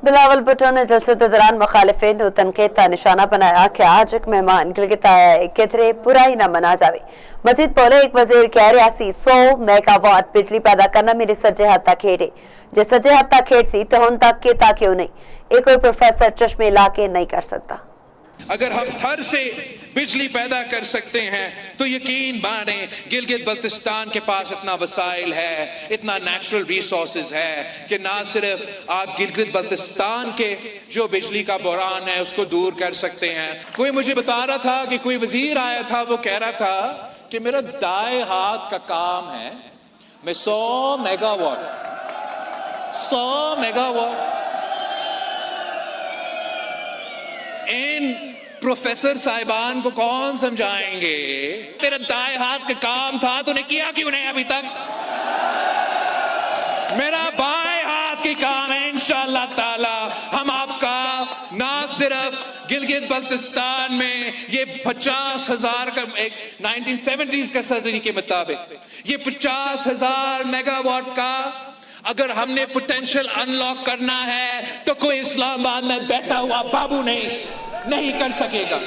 बिलावल भुट्टो ने जलसे के दौरान मुखालिफिन को तनकीद का निशाना बनाया कि आज एक मेहमान गिलगित आया है किधरे बुराई न मना जावे। मजीद बोले एक वजीर कह रियासी 100 मेगावाट बिजली पैदा करना मेरे सज्जे हाथ तक खेड़े जे सज्जे हाथ तक खेड़ सी तो हुन तक के क्यों नहीं एक कोई प्रोफेसर चश्मे ला के नहीं कर सकता। अगर हम थर से बिजली पैदा कर सकते हैं तो यकीन माने गिलगित बल्तिस्तान के पास इतना वसाइल है, इतना नेचुरल रिसोर्सेज है कि ना सिर्फ आप गिलगित बल्तिस्तान के जो बिजली का बहरान है उसको दूर कर सकते हैं। कोई मुझे बता रहा था कि कोई वजीर आया था, वो कह रहा था कि मेरा दाएं हाथ का काम है, मैं 100 मेगावाट इन प्रोफेसर साहिबान को कौन समझाएंगे? तेरा दाएं हाथ का काम था, तूने किया क्यों नहीं अभी तक? मेरा बाएं हाथ की काम है। इंशाअल्लाह ताला हम आपका ना सिर्फ गिलगित बल्तिस्तान में ये 50,000 का एक 1970s का सर्जरी के मुताबिक ये 50,000 मेगावाट का अगर हमने पोटेंशियल अनलॉक करना है तो कोई इस्लामाबाद में बैठा हुआ बाबू नहीं कर सकेगा।